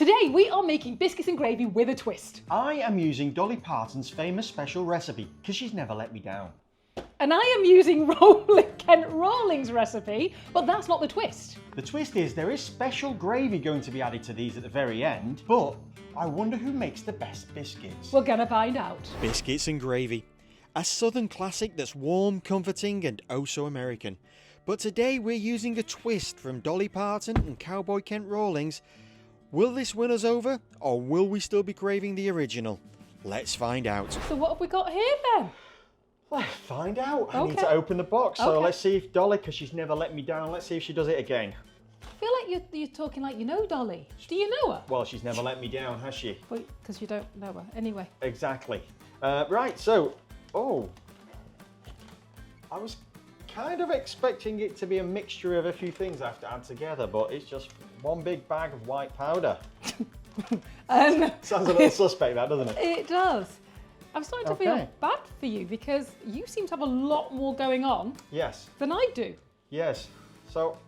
Today we are making biscuits and gravy with a twist. I am using Dolly Parton's famous special recipe because she's never let me down. And I am using Kent Rollins' recipe, but that's not the twist. The twist is there is special gravy going to be added to these at the very end, but I wonder who makes the best biscuits. We're gonna find out. Biscuits and gravy. A southern classic that's warm, comforting and oh so American. But today we're using a twist from Dolly Parton and Cowboy Kent Rollins. Will this win us over, or will we still be craving the original? Let's find out. So what have we got here then? Let's find out. Okay. I need to open the box, so Okay. let's see if Dolly, because she's never let me down, let's see if she does it again. I feel like you're talking like you know Dolly. Do you know her? Well, she's never let me down, has she? Wait, because you don't know her. Anyway. Exactly. Right, so, I was kind of expecting it to be a mixture of a few things I have to add together, but it's just one big bag of white powder. Sounds a little suspect, that, doesn't it? It does. I'm starting to feel bad for you because you seem to have a lot more going on Yes, than I do. yes. So,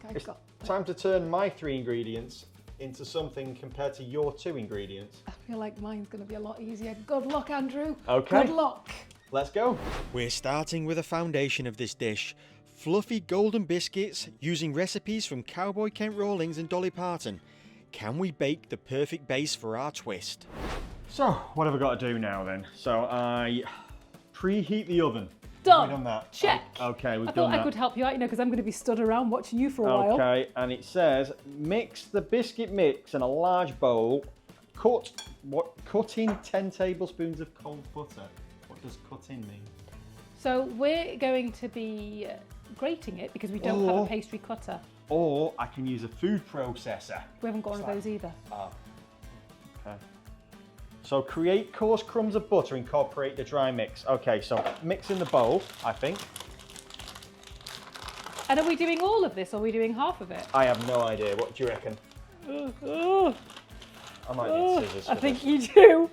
I think it's I've got. time to turn my 3 ingredients into something compared to your 2 ingredients. I feel like mine's going to be a lot easier. Good luck, Andrew. Okay. Good luck. Let's go. We're starting with the foundation of this dish. Fluffy golden biscuits using recipes from Cowboy Kent Rollins and Dolly Parton. Can we bake the perfect base for our twist? So, what have I got to do now then? So, I preheat the oven. Done. Have we done that? Check. Okay, we've I done thought that. I could help you out, because I'm going to be stood around watching you for a while. Okay, and it says mix the biscuit mix in a large bowl. Cut in 10 tablespoons of cold butter. What does cut in mean? So we're going to be grating it because we don't have a pastry cutter. Or I can use a food processor. We haven't got one of those either. Oh, okay. So create coarse crumbs of butter, incorporate the dry mix. Okay, so mix in the bowl, I think. And are we doing all of this or are we doing half of it? I have no idea. What do you reckon? I might need scissors for I think this. you do.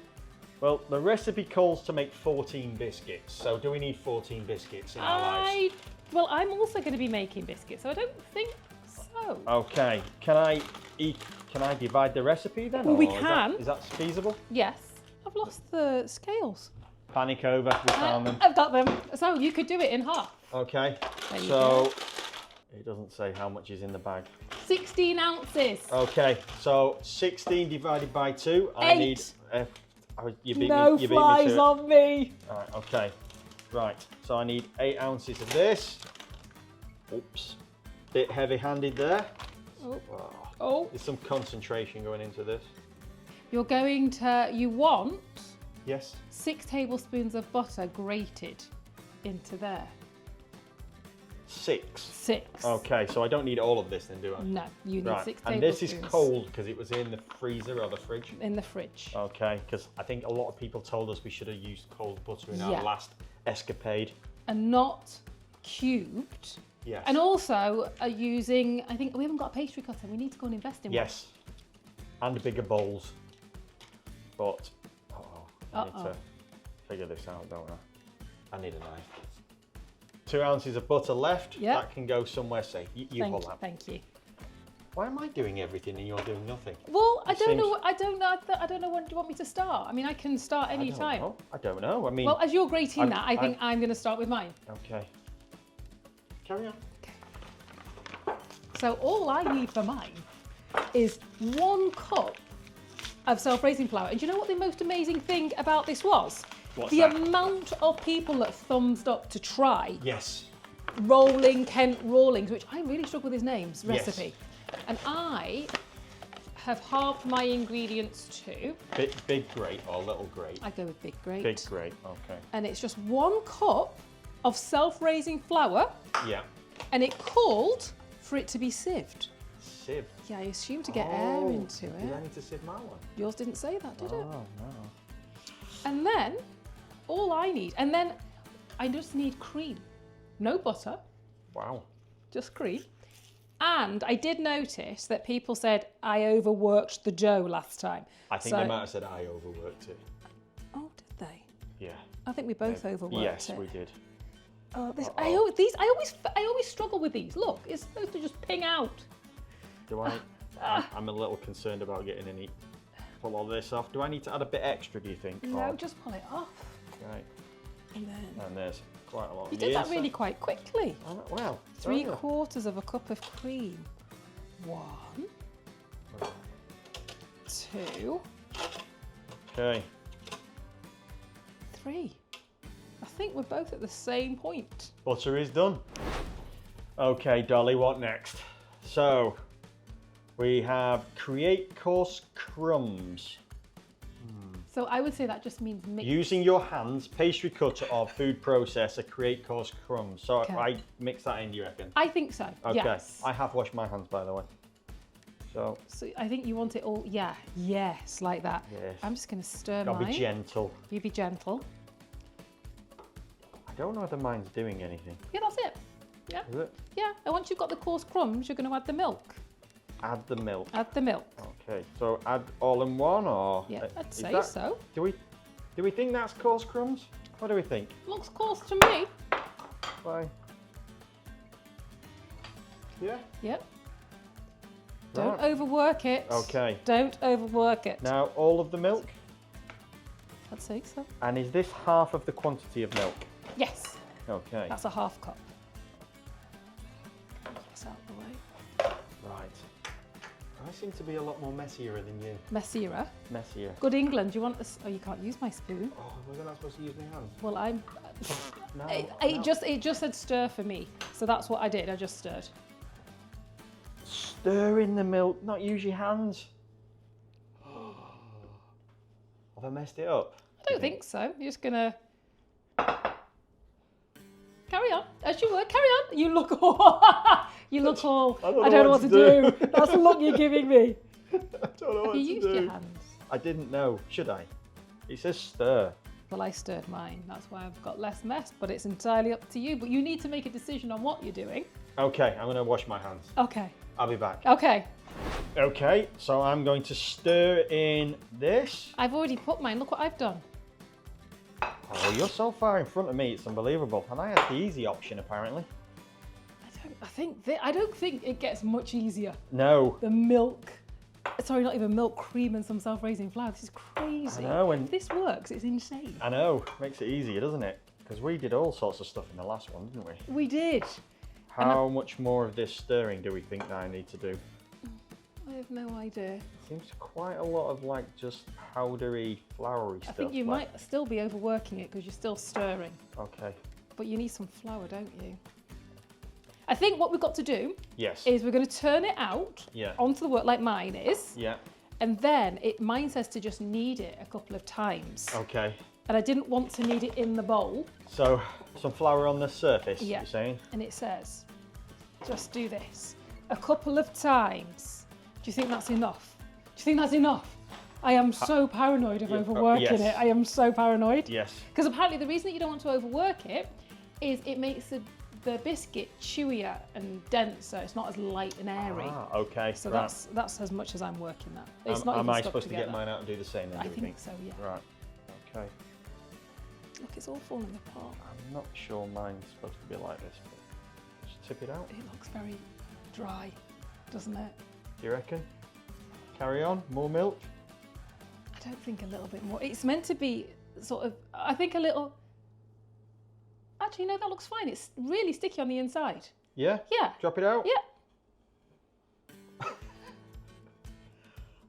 Well, the recipe calls to make 14 biscuits. So do we need 14 biscuits in our lives? Well, I'm also going to be making biscuits, so I don't think so. Okay, can I divide the recipe then? Well, we or can. Is that feasible? Yes. I've lost the scales. Panic over, we found them. I've got them. So you could do it in half. Okay, There you so go. it doesn't say how much is in the bag. 16 ounces. Okay, so 16 divided by 2. I 8. need. You beat No me. You beat me flies to it. on me. All right, okay. Right, so I need 8 ounces of this. Oops, bit heavy-handed there. Oh. There's some concentration going into this. You want Yes. 6 tablespoons of butter grated into there. 6. 6. Okay, so I don't need all of this then, do I? No, you need Right, 6 and tablespoons. this is cold because it was in the freezer or the fridge. In the fridge. Okay, because I think a lot of people told us we should have used cold butter in Yeah. our last escapade. And not cubed. Yes. And also using, I think we haven't got a pastry cutter. We need to go and invest in one. Yes. And bigger bowls. But, I need to figure this out, don't I? I need a knife. 2 ounces of butter left. Yep. That can go somewhere safe. You hold that. Thank you. Why am I doing everything and you're doing nothing? Well, I It don't seems- know. I don't know when do you want me to start. I mean, I can start any time. I don't know. I mean. Well, as you're grating that, I think I'm going to start with mine. Okay. Carry on. So all I need for mine is 1 cup of self-raising flour. And do you know what the most amazing thing about this was? What's the that? amount of people that thumbs up to try Yes. Kent Rollins, which I really struggle with his name's recipe. And I have halved my ingredients too. Big grate or little grate? I go with big grate. Big grate, okay. And it's just 1 cup of self-raising flour. Yeah. And it called for it to be sieved. Sieve. Yeah, I assume to get air into it. Did I need to sieve my one? Yours didn't say that, did it? Oh, no. And then all I need, and then I just need cream. No butter, Wow. just cream. And I did notice that people said I overworked the dough last time. I think they might have said I overworked it. Oh, did they? Yeah. I think we both overworked Yes, it. we did. Oh, I always struggle with these. Look, it's supposed to just ping out. Do I I'm a little concerned about getting any pull all this off. Do I need to add a bit extra, do you think? No, Or- just pull it off. Right. And then And there's quite a lot. you did that really quite quickly. Well, 3/4 of a cup of cream. 1, 2, Okay. 3. I think we're both at the same point. Butter is done. Okay, Dolly, what next? So, we have create coarse crumbs. So I would say that just means mix. Using your hands, pastry cutter or food processor, create coarse crumbs. So Okay. I mix that in, do you reckon? I think so. Okay. Yes. I have washed my hands, by the way. So, So I think you want it all. Yeah. Yes, like that. yes. I'm just going to stir Gotta mine. be gentle. You be gentle. I don't know whether mine's doing anything. Yeah, that's it. Yeah. Is it? Yeah. And once you've got the coarse crumbs, you're going to add the milk. Add the milk. Add the milk. Okay, so add all in one, or Yeah, I'd is say that- so. Do we think that's coarse crumbs? What do we think? Looks coarse to me. Why? Yeah. Yep. Don't Right. overwork it. Okay. Don't overwork it. Now all of the milk, I'd say so. and is this half of the quantity of milk? Yes. Okay. That's a half cup. Get this out of the way. Right. I seem to be a lot more messier than you. Messier. Messier. Good England. Do you want this? Oh, you can't use my spoon. Oh, was I not supposed to use my hands? Well, I'm. No. It just said stir for me, so that's what I did. I just stirred. Stir in the milk, not use your hands. Have I messed it up? I don't think so. You're just gonna carry on as you were. Carry on. You look all. You look all. I don't know what to do. That's the look you're giving me. I don't know what Have you to used do. your hands? I didn't know. Should I? It says stir. Well, I stirred mine. That's why I've got less mess. But it's entirely up to you. But you need to make a decision on what you're doing. Okay, I'm going to wash my hands. Okay. I'll be back. Okay. Okay, so I'm going to stir in this. I've already put mine. Look what I've done. Oh, you're so far in front of me, it's unbelievable. And I had the easy option, apparently. I don't think it gets much easier. No. The milk. Sorry, not even milk, cream and some self-raising flour. This is crazy. I know, and If this works, it's insane. I know, makes it easier, doesn't it? Because we did all sorts of stuff in the last one, didn't we? We did. How much more of this stirring do we think that I need to do? I have no idea. Seems quite a lot of like just powdery, floury I stuff. think you like- might still be overworking it because you're still stirring. Okay. But you need some flour, don't you? I think what we've got to do Yes. is we're going to turn it out Yeah. onto the work like mine is. Yeah. And then mine says to just knead it a couple of times. Okay. And I didn't want to knead it in the bowl. So some flour on the surface, Yeah. you're saying? And it says, just do this a couple of times. Do you think that's enough? Do you think that's enough? I am so paranoid of Yeah, overworking yes. it. I am so paranoid. Yes. Because apparently the reason that you don't want to overwork it is it makes the biscuit chewier and denser. It's not as light and airy. Ah, okay. So right. that's as much as I'm working that. It's not Am even I stuck supposed together. to get mine out and do the same then, I do you think so, yeah. Right. Okay. Look, it's all falling apart. I'm not sure mine's supposed to be like this, but just tip it out. It looks very dry, doesn't it? Do you reckon? Carry on, more milk? I don't think a little bit more. It's meant to be sort of, I think a little, actually no, that looks fine. It's really sticky on the inside. Yeah? Yeah. Drop it out? Yeah.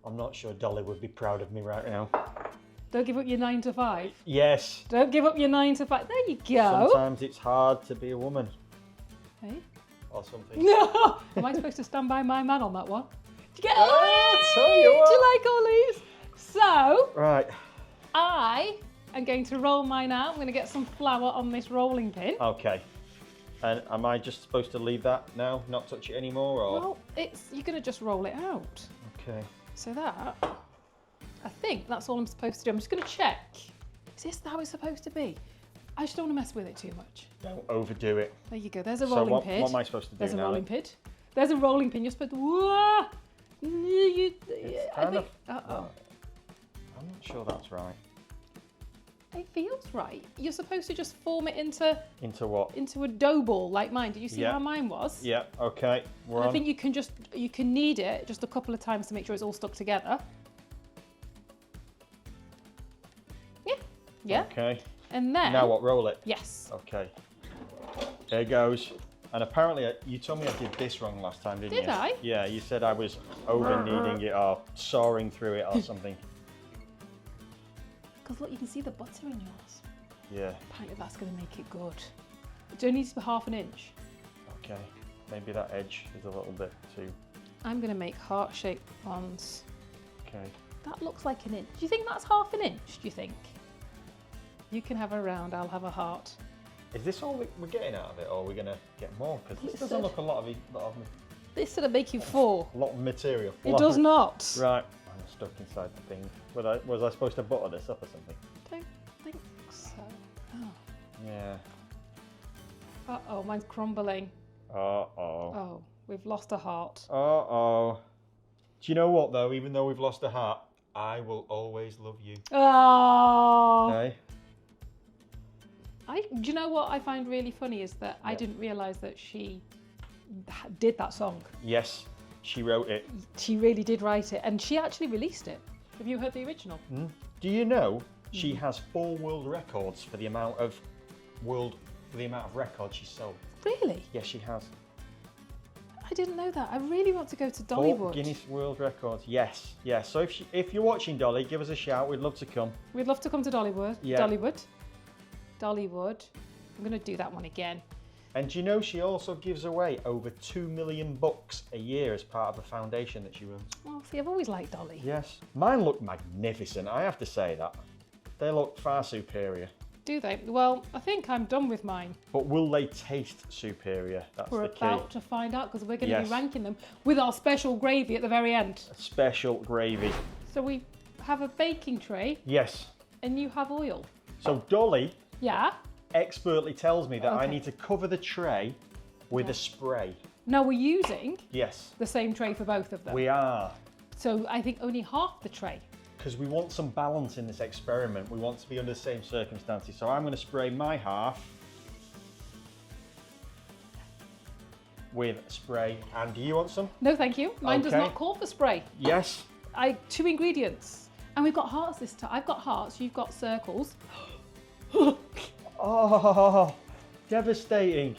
I'm not sure Dolly would be proud of me right now. Don't give up your 9 to 5. Yes. Don't give up your 9 to 5. There you go. Sometimes it's hard to be a woman Hey? or something. No! Am I supposed to stand by my man on that one? Do you get tell you Do what. you like all these? So, Right. I am going to roll mine out. I'm going to get some flour on this rolling pin. Okay. And am I just supposed to leave that now, not touch it anymore, or? Well, you're going to just roll it out. Okay. So that, I think that's all I'm supposed to do. I'm just going to check. Is this how it's supposed to be? I just don't want to mess with it too much. Don't overdo it. There you go. There's a So rolling what pin. am I supposed to do There's a now? rolling pin. There's a rolling pin. You're supposed to. Whoa! It's I kind think. of- Uh-oh. I'm not sure that's right. It feels right. You're supposed to just form it into what? into a dough ball like mine. Did you see Yeah. how mine was? Yeah, okay. We're And I on. think you can knead it just a couple of times to make sure it's all stuck together. Yeah. Yeah. Okay. And then Now what? Roll it. Yes. Okay. There goes. And apparently you told me I did this wrong last time, didn't you? Did I? Yeah, you said I was over kneading it or sawing through it or something. Because look, you can see the butter in yours. Yeah. Apparently that's going to make it good. It only needs to be 1/2 inch. Okay. Maybe that edge is a little bit too. I'm going to make heart-shaped ones. Okay. That looks like an inch. Do you think that's 1/2 inch, do you think? You can have a round, I'll have a heart. Is this all we're getting out of it, or are we going to get more? Because this doesn't look a lot of This is going to make you 4. a lot of material. It does not. Right. I'm stuck inside the thing. Was I supposed to butter this up or something? Don't think so. Oh. Yeah. Uh-oh, mine's crumbling. Uh-oh. Oh, we've lost a heart. Uh-oh. Do you know what, though? Even though we've lost a heart, I will always love you. Oh. Okay? Do you know what I find really funny is that I didn't realise that she did that song. Yes, she wrote it. She really did write it, and she actually released it. Have you heard the original? Do you know she has 4 world records for the amount of records she sold? Really? Yes, she has. I didn't know that. I really want to go to 4 Dollywood. Guinness World Records. Yes, yes. So if you're watching, Dolly, give us a shout. We'd love to come. We'd love to come to Dollywood. Yeah. Dollywood. I'm going to do that one again. And do you know she also gives away over 2 million books a year as part of a foundation that she runs? Well, see, I've always liked Dolly. Yes. Mine look magnificent, I have to say that. They look far superior. Do they? Well, I think I'm done with mine. But will they taste superior? That's We're the key. about to find out because we're going to Yes. be ranking them with our special gravy at the very end. Special gravy. So we have a baking tray Yes. and you have oil. So Dolly Yeah? expertly tells me that I Okay. need to cover the tray with a spray. Now we're using Yes, the same tray for both of them. we are. So I think only half the tray. Because we want some balance in this experiment. We want to be under the same circumstances. So I'm going to spray my half with spray. And do you want some? No, thank you. Mine does Okay. not call for spray. Yes. 2 ingredients. And we've got hearts this time. I've got hearts, you've got circles. Oh, devastating.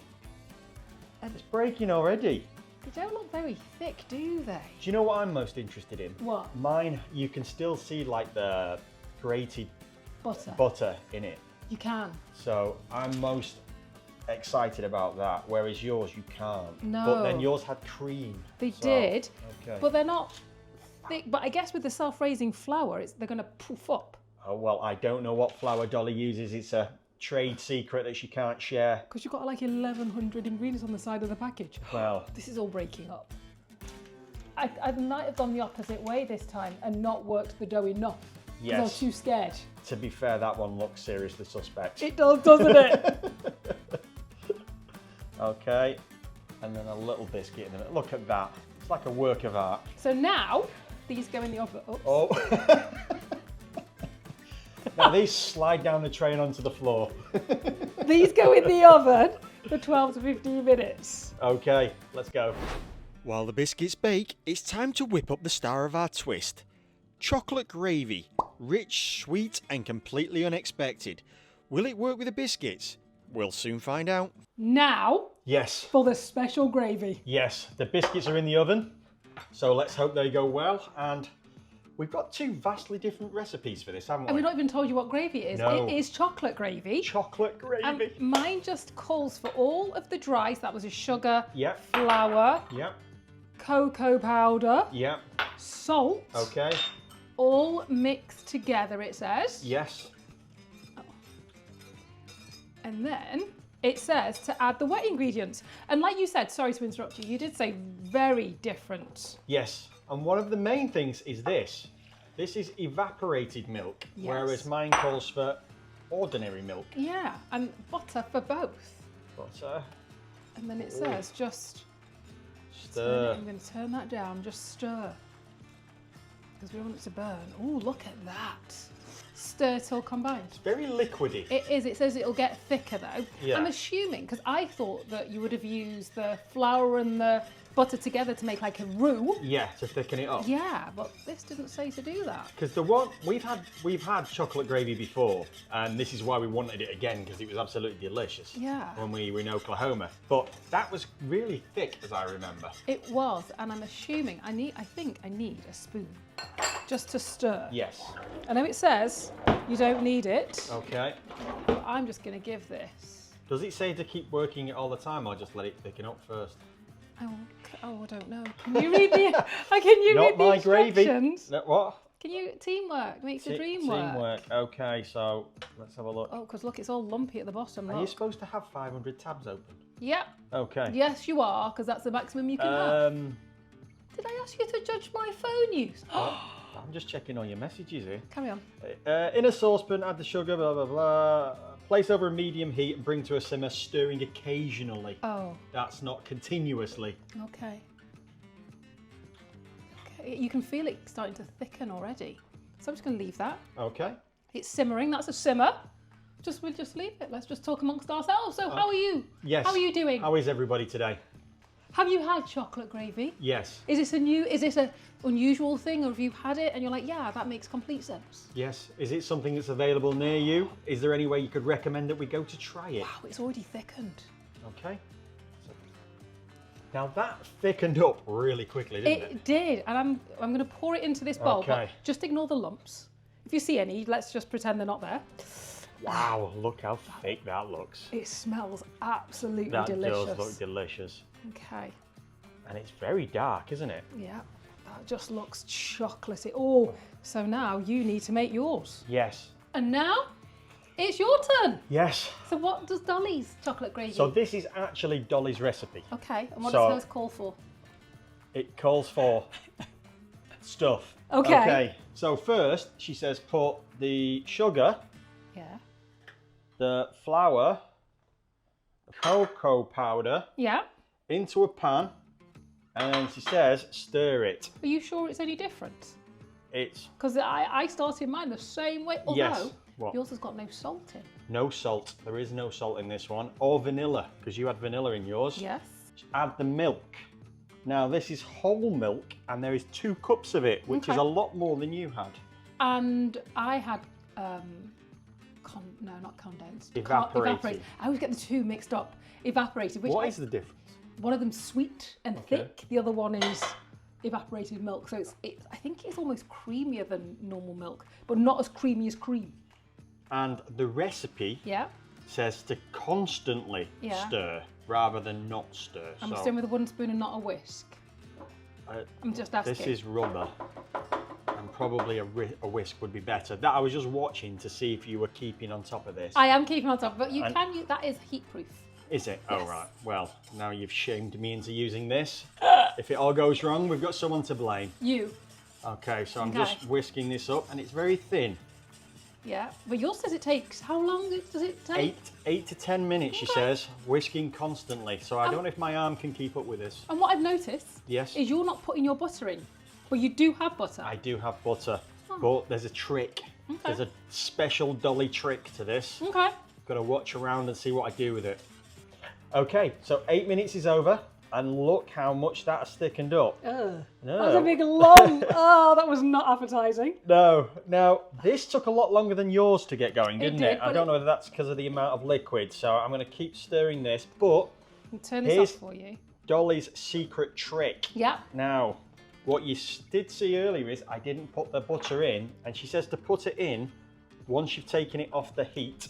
It's breaking already. They don't look very thick, do they? Do you know what I'm most interested in? What? Mine, you can still see like the grated Butter. butter in it. You can. So I'm most excited about that, whereas yours you can't. No. But then yours had cream. They so- did, Okay. but they're not thick. But I guess with the self-raising flour, they're going to poof up. Oh, well, I don't know what flour Dolly uses. It's a trade secret that she can't share. Because you've got like 1,100 ingredients on the side of the package. Well, This is all breaking up. I might have gone the opposite way this time and not worked the dough enough. Because I was yes. too scared. To be fair, that one looks seriously suspect. It does, doesn't it? Okay. And then a little biscuit in it. Look at that. It's like a work of art. So now, these go in the oven. Oops. Oh. Now these slide down the tray and onto the floor. These go in the oven for 12 to 15 minutes. Okay, let's go. While the biscuits bake, it's time to whip up the star of our twist. Chocolate gravy. Rich, sweet and completely unexpected. Will it work with the biscuits? We'll soon find out. Now, Yes, for the special gravy. yes, the biscuits are in the oven. So let's hope they go well. And we've got 2 vastly different recipes for this, haven't And we? we've not even told you what gravy it is. No. It is chocolate gravy. Chocolate gravy. Mine just calls for all of the dry, so that was a sugar, Yep, flour, yep, cocoa powder, yep. salt, Okay, all mixed together, it says. yes. And then it says to add the wet ingredients. And like you said, sorry to interrupt you, you did say very different. Yes, and one of the main things is this. This is evaporated milk, Yes. whereas mine calls for ordinary milk. Yeah, and butter for both. Butter, And then it says just stir. I'm going to turn that down, just stir. Because we don't want it to burn. Oh, look at that. stir till combined. It's very liquidy. It is. It says it'll get thicker though. Yeah. I'm assuming, because I thought that you would have used the flour and the butter together to make like a roux. Yeah, to thicken it up. Yeah, but this didn't say to do that. Because the one we've had chocolate gravy before, and this is why we wanted it again, because it was absolutely delicious. Yeah. When we were in Oklahoma, but that was really thick, as I remember. It was, and I'm assuming I think I need a spoon just to stir. Yes. I know it says you don't need it, Okay. but I'm just going to give this. Does it say to keep working it all the time, or just let it thicken up first? Oh, I don't know. Can you read the? Can you read Not the my gravy. instructions? No, what? Can you teamwork makes the dream work? Teamwork. Okay, so let's have a look. Oh, because look, it's all lumpy at the bottom. Are Look. you supposed to have 500 tabs open? Yep. Okay. Yes, you are, because that's the maximum you can have. Um, Did I ask you to judge my phone use? I'm just checking all your messages here. Carry on. In a saucepan, add the sugar, blah, blah, blah. Place over a medium heat and bring to a simmer, stirring occasionally. Oh. That's not continuously. Okay. Okay. You can feel it starting to thicken already. So I'm just going to leave that. Okay. It's simmering. That's a simmer. We'll just leave it. Let's just talk amongst ourselves. So how are you? Yes. How are you doing? How is everybody today? Have you had chocolate gravy? Yes. Is this an unusual thing, or have you had it and you're like, yeah, that makes complete sense? Yes. Is it something that's available near you? Is there any way you could recommend that we go to try it? Wow, it's already thickened. Okay. Now that thickened up really quickly, didn't it? It did, and I'm going to pour it into this bowl. Okay. But just ignore the lumps. If you see any, let's just pretend they're not there. Wow, look how thick that looks. It smells absolutely That delicious. does look delicious. Okay. And it's very dark, isn't it? Yeah, that just looks chocolatey. Oh, so now you need to make yours. Yes. And now it's your turn. Yes. So what does Dolly's chocolate gravy? So this is actually Dolly's recipe. Okay, and what So- does hers call for? It calls for stuff. Okay. So first, she says put the sugar, Yeah. the flour, the cocoa powder Yeah. into a pan, and then she says stir it. Are you sure it's any different? It's Because I started mine the same way, although Yes. What? yours has got no salt in. no salt. There is no salt in this one, or vanilla, because you had vanilla in yours. Yes. Add the milk. Now this is whole milk, and there is 2 cups of it, which is Okay. a lot more than you had. And I had, no, not condensed. Evaporated. I always get the two mixed up. Evaporated, which What is the difference? one of them's sweet and Okay. thick. The other one is evaporated milk. So I think it's almost creamier than normal milk, but not as creamy as cream. And the recipe Yeah. says to constantly Yeah. stir rather than not stir. I'm so stirring with a wooden spoon and not a whisk. I'm just asking. this is rubber, and probably a whisk would be better. That I was just watching to see if you were keeping on top of this. I am keeping on top, but you And- can use that is heat proof. Is it? Yes. Oh right. Well, now you've shamed me into using this. If it all goes wrong, we've got someone to blame. You. Okay, so I'm Okay. just whisking this up, and it's very thin. Yeah. But yours says it takes how long does it take? 8 to 10 minutes, she Okay. says, whisking constantly. So I don't know if my arm can keep up with this. And what I've noticed Yes. is you're not putting your butter in, but you do have butter. I do have butter, but there's a trick. Okay. There's a special Dolly trick to this. Okay. Got to watch around and see what I do with it. Okay, so 8 minutes is over, and look how much that has thickened up. That No. was a big lump. Oh, that was not appetizing. No, now this took a lot longer than yours to get going, didn't did, it? I but don't know whether that's because of the amount of liquid, so I'm going to keep stirring this, but I'll turn this Here's- off for you. Dolly's secret trick. Yeah. Now, what you did see earlier is I didn't put the butter in, and she says to put it in once you've taken it off the heat.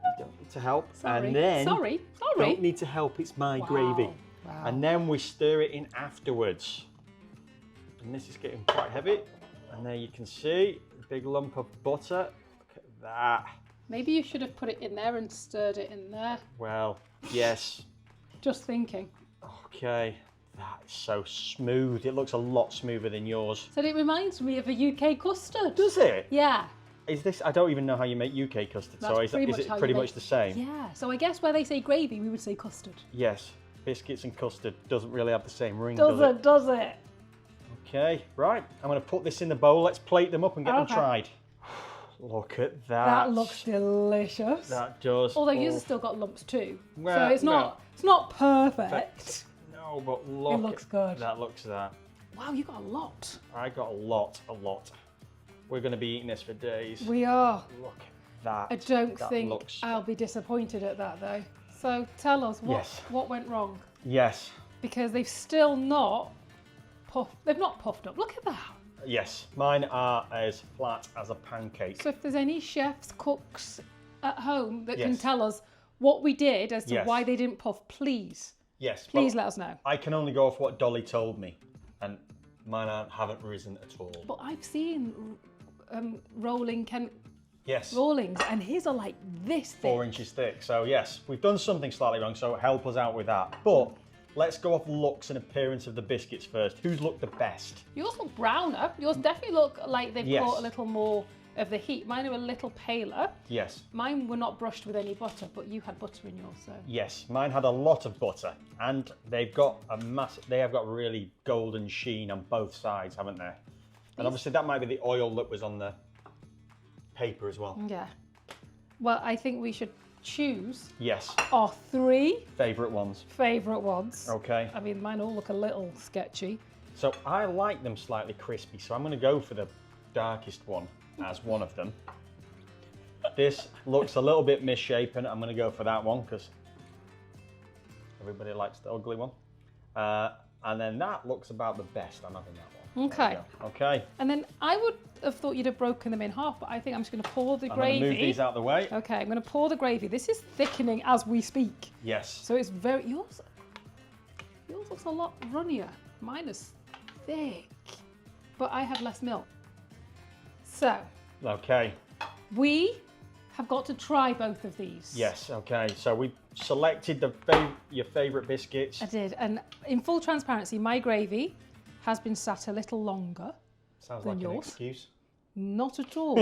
You don't need to help. Sorry. And then, Sorry. don't need to help, it's my Wow. gravy. Wow. And then we stir it in afterwards. And this is getting quite heavy. And there you can see a big lump of butter. Look at that. Maybe you should have put it in there and stirred it in there. Well, yes. Just thinking. Okay. That is so smooth. It looks a lot smoother than yours. So it reminds me of a UK custard. Does it? Yeah. Is this? I don't even know how you make UK custard. That's So is pretty it much how you pretty make- much the same? Yeah. So I guess where they say gravy, we would say custard. Yes. Biscuits and custard doesn't really have the same ring, does it? Does it? Okay. Right. I'm going to put this in the bowl. Let's plate them up and get them Okay. tried. Look at that. That looks delicious. That does. Although yours has still got lumps too. Well, so it's not perfect. No, but look. It looks good. That looks that. Wow, you got a lot. I got a lot. We're going to be eating this for days. We are. Look at that. I don't That think looks... I'll be disappointed at that though. So tell us what went wrong. Yes. Because they've still not puffed up. Look at that. Yes, mine are as flat as a pancake. So if there's any chefs, cooks at home that can Yes. tell us what we did as to Yes. why they didn't puff, please Please let us know. I can only go off what Dolly told me, and mine haven't risen at all. But I've seen rolling Kent Yes. Rollins, and his are like this thick. 4 inches thick. So yes, we've done something slightly wrong, so help us out with that. But let's go off looks and appearance of the biscuits first. Who's looked the best? Yours look browner. Yours definitely look like they've Yes. caught a little more of the heat. Mine are a little paler. Yes. Mine were not brushed with any butter, but you had butter in yours, so. Yes, mine had a lot of butter, and they've got they have got really golden sheen on both sides, haven't they? And obviously that might be the oil that was on the paper as well. Yeah. Well, I think we should choose Yes. our 3 Favourite ones. favourite ones. Okay. I mean, mine all look a little sketchy. So I like them slightly crispy, so I'm going to go for the darkest one as one of them. This looks a little bit misshapen. I'm going to go for that one because everybody likes the ugly one. And then that looks about the best. I'm having that one. Okay. Okay. And then I would have thought you'd have broken them in half, but I think I'm just going to pour the I'm gravy. going to move these out of the way. Okay, I'm going to pour the gravy. This is thickening as we speak. Yes. So it's very, yours looks a lot runnier. Mine is thick, but I have less milk. So Okay. we have got to try both of these. Yes. Okay. So we selected your favourite biscuits. I did, and in full transparency, my gravy has been sat a little longer. Sounds than like an yours. excuse. Not at all.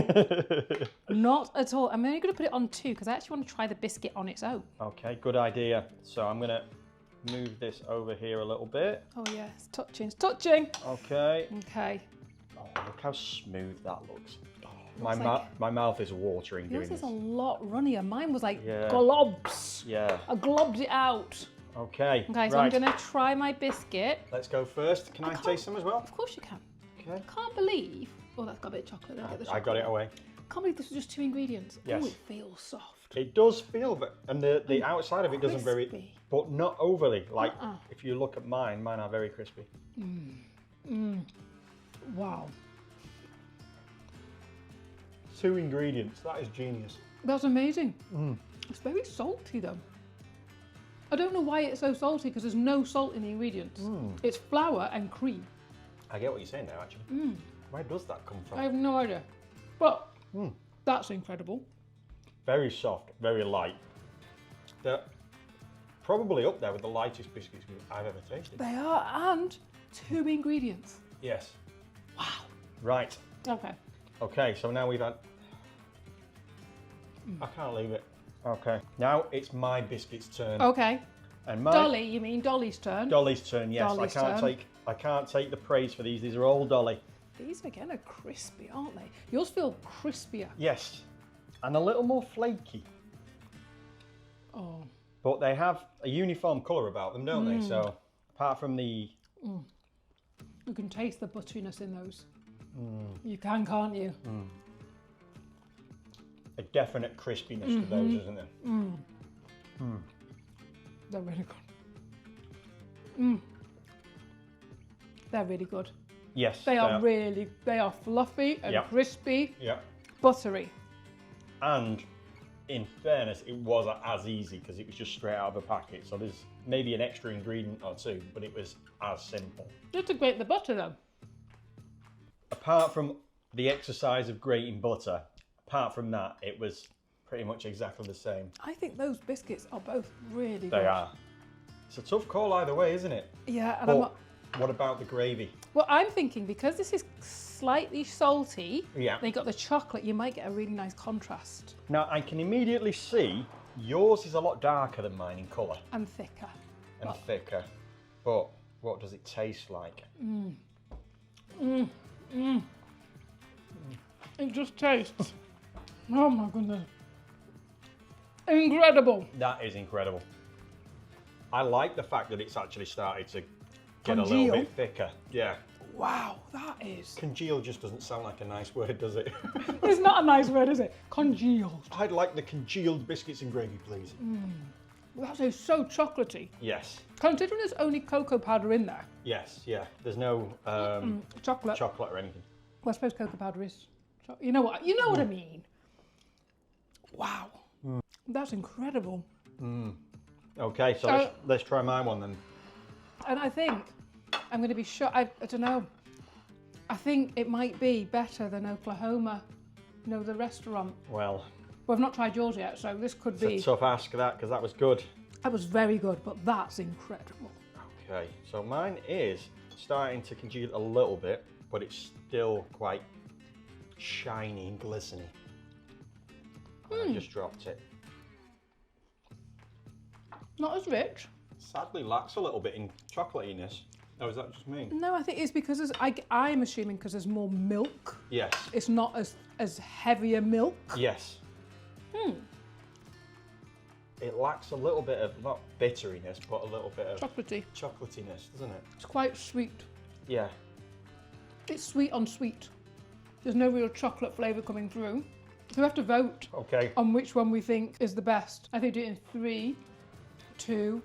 Not at all. I'm only going to put it on 2 because I actually want to try the biscuit on its own. Okay. Good idea. So I'm going to move this over here a little bit. Oh yeah, it's touching. It's touching. Okay. Okay. Oh, look how smooth that looks. Oh, Looks my mouth is watering doing Yours this. is a lot runnier. Mine was like Yeah. globs. Yeah. I globbed it out. Okay. Okay, so right. I'm going to try my biscuit. Let's go first. Can I can't- taste some as well? Of course you can. Okay. I can't believe. Oh, that's got a bit of chocolate. Get the I got it chocolate. away. Can't believe this was just 2 ingredients. Yes. Oh, it feels soft. It does feel, and the outside of it doesn't very, Crispy. but not overly. Like Uh-uh. if you look at mine are very crispy. Wow. 2 ingredients. That is genius. That's amazing. It's very salty though. I don't know why it's so salty because there's no salt in the ingredients. It's flour and cream. I get what you're saying now, actually. Where does that come from? I have no idea. But that's incredible. Very soft, very light. They're probably up there with the lightest biscuits I've ever tasted. They are, and 2 ingredients. Yes. Wow. Right. Okay. Okay, so now we've had... I can't leave it. Okay. Now it's my biscuit's turn. Okay. And my Dolly, you mean Dolly's turn? Dolly's turn, yes. Dolly's I turn. can't take the praise for these. These are all Dolly. These again are crispy, aren't they? Yours feel crispier. Yes. And a little more flaky. Oh. But they have a uniform colour about them, don't they? So apart from the... You can taste the butteriness in those. You can, can't you? A definite crispiness to those, isn't there? They're really good. They're really good. Yes. They are fluffy and Yeah. crispy, Yeah. buttery. And in fairness, it wasn't as easy because it was just straight out of a packet. So there's maybe an extra ingredient or 2, but it was as simple. Just to grate the butter though. Apart from the exercise of grating butter, apart from that, it was pretty much exactly the same. I think those biscuits are both really good. They are. It's a tough call either way, isn't it? Yeah, and But what about the gravy? well, I'm thinking because this is slightly salty, Yeah. they got the chocolate, you might get a really nice contrast. Now, I can immediately see yours is a lot darker than mine in colour And thicker. and thicker. But what does it taste like? It just tastes Oh my goodness. Incredible. That is incredible. I like the fact that it's actually started to get a Congeal. little bit thicker. Yeah. Wow, that is. Congeal just doesn't sound like a nice word, does it? It's not a nice word, is it? Congealed. I'd like the congealed biscuits and gravy, please. That is so chocolatey. Yes. Considering there's only cocoa powder in there. Yes, yeah. There's no Chocolate. chocolate or anything. Well, I suppose cocoa powder is. You know what? You know what I mean. Wow. That's incredible. Okay, so let's try my one then. And I think I'm going to be shocked. I don't know. I think it might be better than Oklahoma. You know, the restaurant. Well, Well, I've not tried yours yet, so this could be. it's a tough ask that, because that was good. That was very good, but that's incredible. Okay, so mine is starting to congeal a little bit, but it's still quite shiny and glistening. And I just dropped it. Not as rich. Sadly lacks a little bit in chocolatiness. Oh, is that just me? No, I think it's because I'm assuming because there's more milk. Yes. It's not as heavier milk. Yes. It lacks a little bit of, not bitteriness, but a little bit of Chocolatey. chocolatiness, doesn't it? It's quite sweet. Yeah. It's sweet on sweet. There's no real chocolate flavour coming through. So we have to vote Okay. on which one we think is the best. I think do it in 3, 2,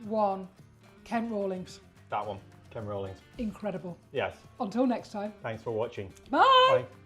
1. Kent Rollins. That one, Kent Rollins. Incredible. Yes. Until next time. Thanks for watching. Bye. Bye.